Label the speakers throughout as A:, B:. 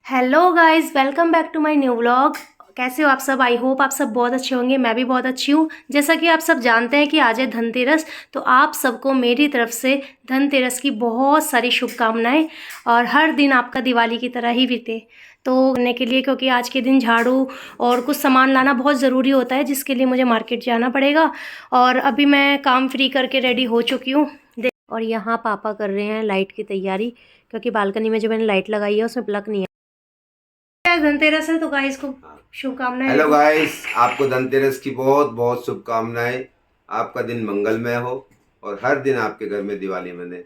A: Hello guys, welcome back to my new vlog. कैसे हो आप सब? आई होप आप सब बहुत अच्छे होंगे। मैं भी बहुत अच्छी हूँ। जैसा कि आप सब जानते हैं कि आज है धनतेरस, तो आप सबको मेरी तरफ से धनतेरस की बहुत सारी शुभकामनाएं और हर दिन आपका दिवाली की तरह ही बीते। तो करने के लिए, क्योंकि आज के दिन झाड़ू और कुछ सामान लाना बहुत ज़रूरी होता है, जिसके लिए मुझे मार्केट जाना पड़ेगा। और अभी मैं काम फ्री करके रेडी हो चुकी हूँ। और यहाँ पापा कर रहे हैं लाइट की तैयारी, क्योंकि बालकनी में जो मैंने लाइट लगाई है उसमें प्लग नहीं है। धनतेरस है तो गाइस को शुभकामनाएं।
B: हेलो गाइस, आपको धनतेरस की बहुत बहुत शुभकामनाएं। आपका दिन मंगलमय हो और हर दिन आपके घर में दिवाली मने,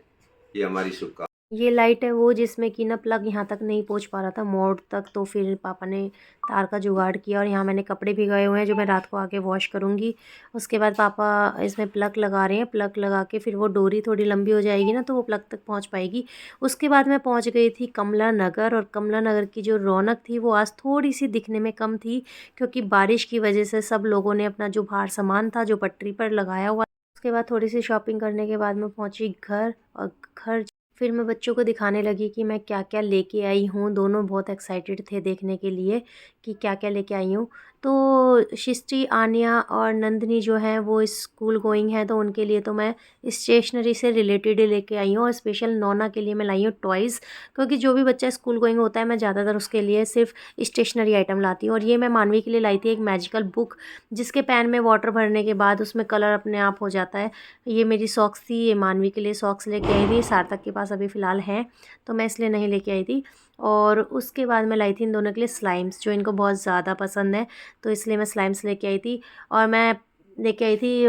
B: ये हमारी शुभकामनाएं।
A: ये लाइट है वो जिसमें कि ना प्लग यहाँ तक नहीं पहुँच पा रहा था मोड़ तक, तो फिर पापा ने तार का जुगाड़ किया। और यहाँ मैंने कपड़े भिगाए हुए हैं जो मैं रात को आके वॉश करूँगी। उसके बाद पापा इसमें प्लग लगा रहे हैं। प्लग लगा के फिर वो डोरी थोड़ी लंबी हो जाएगी ना, तो वो प्लग तक पहुँच पाएगी। उसके बाद मैं पहुँच गई थी कमला नगर, और कमला नगर की जो रौनक थी वो आज थोड़ी सी दिखने में कम थी, क्योंकि बारिश की वजह से सब लोगों ने अपना जो बाहर सामान था जो पटरी पर लगाया हुआ। उसके बाद थोड़ी सी शॉपिंग करने के बाद मैं पहुंची घर। और घर फिर मैं बच्चों को दिखाने लगी कि मैं क्या क्या लेके आई हूँ। दोनों बहुत एक्साइटेड थे देखने के लिए कि क्या क्या लेके आई हूँ। तो शिष्टी, आन्या और नंदनी जो है वो स्कूल गोइंग है, तो उनके लिए तो मैं स्टेशनरी से रिलेटेड ही लेके आई हूँ। और स्पेशल नोना के लिए मैं लाई हूँ टॉयज़, क्योंकि जो भी बच्चा स्कूल गोइंग होता है मैं ज़्यादातर उसके लिए सिर्फ स्टेशनरी आइटम लाती हूँ। और ये मैं मानवी के लिए लाई थी एक मैजिकल बुक, जिसके पेन में वाटर भरने के बाद उसमें कलर अपने आप हो जाता है। ये मेरी सॉक्स थी, ये मानवी के लिए सॉक्स लेके आई थी। सार्थक के पास अभी फ़िलहाल हैं, तो मैं इसलिए नहीं लेके आई थी। और उसके बाद मैं लाई थी इन दोनों के लिए स्लाइम्स, जो इनको बहुत ज़्यादा पसंद है, तो इसलिए मैं स्लाइम्स लेके आई थी। और मैं लेके आई थी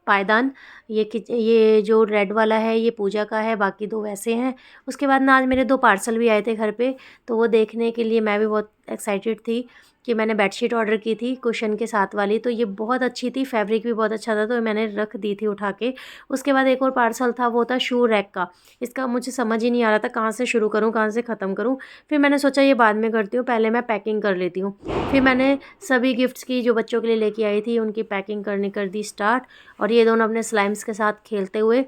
A: पायदान। ये जो रेड वाला है ये पूजा का है, बाकी दो वैसे हैं। उसके बाद ना आज मेरे दो पार्सल भी आए थे घर पे, तो वो देखने के लिए मैं भी बहुत एक्साइटेड थी। कि मैंने बेडशीट ऑर्डर की थी कुशन के साथ वाली, तो ये बहुत अच्छी थी, फैब्रिक भी बहुत अच्छा था, तो मैंने रख दी थी उठा के। उसके बाद एक और पार्सल था, वो था शू रैक का। इसका मुझे समझ ही नहीं आ रहा था कहाँ से शुरू करूँ कहाँ से ख़त्म करूँ। फिर मैंने सोचा ये बाद में करती हूँ, पहले मैं पैकिंग कर लेती हूँ। फिर मैंने सभी गिफ्ट्स की जो बच्चों के लिए लेके आई थी उनकी पैकिंग करनी कर दी स्टार्ट। और ये दोनों अपने स्लाइम्स के साथ खेलते हुए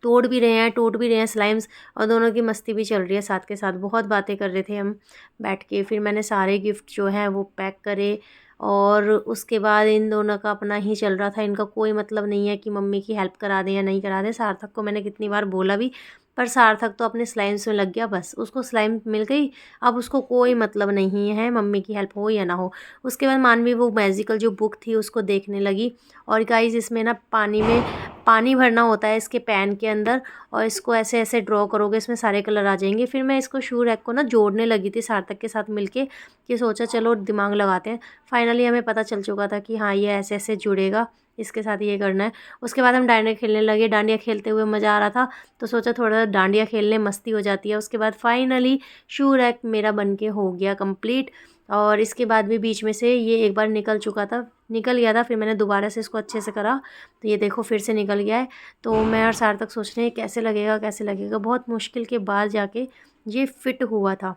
A: तोड़ भी रहे हैं, टूट भी रहे हैं स्लाइम्स, और दोनों की मस्ती भी चल रही है साथ के साथ। बहुत बातें कर रहे थे हम बैठ के। फिर मैंने सारे गिफ्ट जो हैं वो पैक करे। और उसके बाद इन दोनों का अपना ही चल रहा था, इनका कोई मतलब नहीं है कि मम्मी की हेल्प करा दें या नहीं करा दें। सार्थक को मैंने कितनी बार बोला भी, पर सार्थक तो अपने स्लाइम्स में लग गया। बस उसको स्लाइम मिल गई, अब उसको कोई मतलब नहीं है मम्मी की हेल्प हो या ना हो। उसके बाद मानवी वो मैजिकल जो बुक थी उसको देखने लगी। और गाइस इसमें ना पानी में पानी भरना होता है इसके पैन के अंदर, और इसको ऐसे ऐसे ड्रॉ करोगे इसमें सारे कलर आ जाएंगे। फिर मैं इसको शू रैक को ना जोड़ने लगी थी सार्थक के साथ मिलके, कि सोचा चलो दिमाग लगाते हैं। फाइनली हमें पता चल चुका था कि हाँ ये ऐसे ऐसे जुड़ेगा, इसके साथ ये करना है। उसके बाद हम डांडिया खेलने लगे। डांडिया खेलते हुए मज़ा आ रहा था, तो सोचा थोड़ा डांडिया खेलने मस्ती हो जाती है। उसके बाद फाइनली शू रैक मेरा बन के हो गया कंप्लीट। और इसके बाद भी बीच में से ये एक बार निकल गया था, फिर मैंने दोबारा से इसको अच्छे से करा, तो ये देखो फिर से निकल गया है। तो मैं और सार्थक सोच रहे हैं कैसे लगेगा कैसे लगेगा। बहुत मुश्किल के बाद जाके ये फिट हुआ था,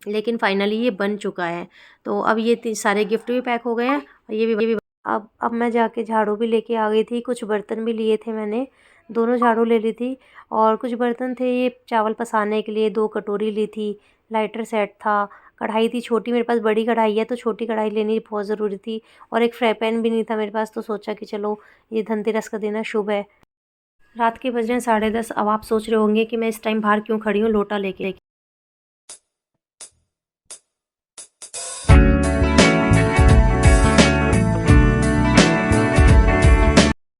A: लेकिन फाइनली ये बन चुका है। तो अब ये सारे गिफ्ट भी पैक हो गए हैं, और ये भी अब मैं जाके झाड़ू भी लेके आ गई थी। कुछ बर्तन भी लिए थे मैंने, दोनों झाड़ू ले ली थी। और कुछ बर्तन थे ये चावल पसाने के लिए, दो कटोरी ली थी, लाइटर सेट था, कढ़ाई थी छोटी, मेरे पास बड़ी कढ़ाई है तो छोटी कढ़ाई लेनी बहुत ज़रूरी थी। और एक फ्राई पैन भी नहीं था मेरे पास, तो सोचा कि चलो ये धनतेरस का दिन है, शुभ है। रात के बज रहे हैं 10:30। अब आप सोच रहे होंगे कि मैं इस टाइम बाहर क्यों खड़ी हूँ लोटा लेके।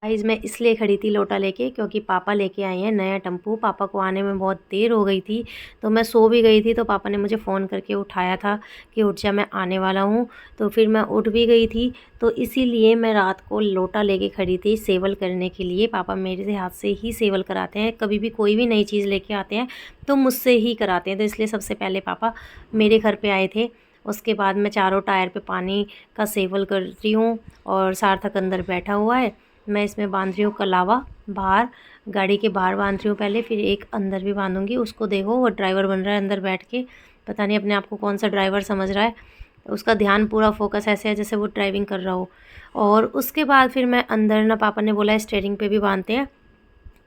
A: गाइस मैं इसलिए खड़ी थी लोटा लेके, क्योंकि पापा लेके आए हैं नया टेम्पू। पापा को आने में बहुत देर हो गई थी, तो मैं सो भी गई थी। तो पापा ने मुझे फ़ोन करके उठाया था कि उठ जा, मैं आने वाला हूँ। तो फिर मैं उठ भी गई थी, तो इसीलिए मैं रात को लोटा लेके खड़ी थी सेवल करने के लिए। पापा मेरे हाथ से ही सेवल कराते हैं, कभी भी कोई भी नई चीज़ लेके आते हैं तो मुझसे ही कराते हैं, तो इसलिए सबसे पहले पापा मेरे घर पर आए थे। उसके बाद मैं चारों टायर पे पानी का सेवल कर रही हूँ, और सार्थक अंदर बैठा हुआ है। मैं इसमें बांध रही हूँ कलावा, बाहर गाड़ी के बाहर बांध रही हूँ पहले, फिर एक अंदर भी बांधूंगी। उसको देखो वो ड्राइवर बन रहा है अंदर बैठ के, पता नहीं अपने आप को कौन सा ड्राइवर समझ रहा है। उसका ध्यान पूरा फोकस ऐसे है जैसे वो ड्राइविंग कर रहा हो। और उसके बाद फिर मैं अंदर ना, पापा ने बोला स्टीयरिंग पे भी बांधते हैं,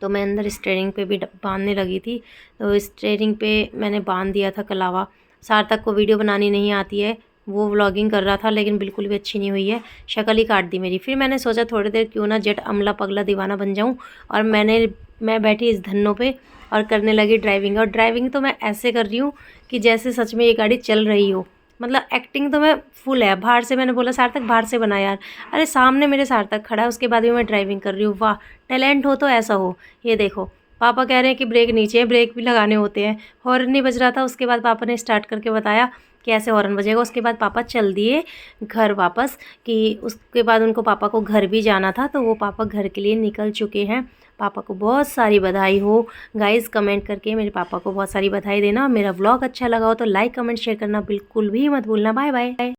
A: तो मैं अंदर स्टीयरिंग पे भी बांधने लगी थी। तो स्टीयरिंग पे मैंने बांध दिया था कलावा। सार्थक को वीडियो बनानी नहीं आती है, वो व्लॉगिंग कर रहा था लेकिन बिल्कुल भी अच्छी नहीं हुई है, शक्ल ही काट दी मेरी। फिर मैंने सोचा थोड़ी देर क्यों ना जट अमला पगला दीवाना बन जाऊँ, और मैं बैठी इस धन्नों पे और करने लगी ड्राइविंग। और ड्राइविंग तो मैं ऐसे कर रही हूँ कि जैसे सच में ये गाड़ी चल रही हो, मतलब एक्टिंग तो मैं फुल है। बाहर से मैंने बोला सार्थक बाहर से बना यार, अरे सामने मेरे सार्थक खड़ा है, उसके बाद भी मैं ड्राइविंग कर रही हूँ। वाह, टैलेंट हो तो ऐसा हो। ये देखो पापा कह रहे हैं कि ब्रेक नीचे है, ब्रेक भी लगाने होते हैं। हॉर्न नहीं बज रहा था, उसके बाद पापा ने स्टार्ट करके बताया कि ऐसे हॉर्न बजेगा। उसके बाद पापा चल दिए घर वापस, कि उसके बाद उनको पापा को घर भी जाना था, तो वो पापा घर के लिए निकल चुके हैं। पापा को बहुत सारी बधाई हो। गाइज़ कमेंट करके मेरे पापा को बहुत सारी बधाई देना। मेरा व्लॉग अच्छा लगा हो तो लाइक कमेंट शेयर करना बिल्कुल भी मत भूलना। Bye bye.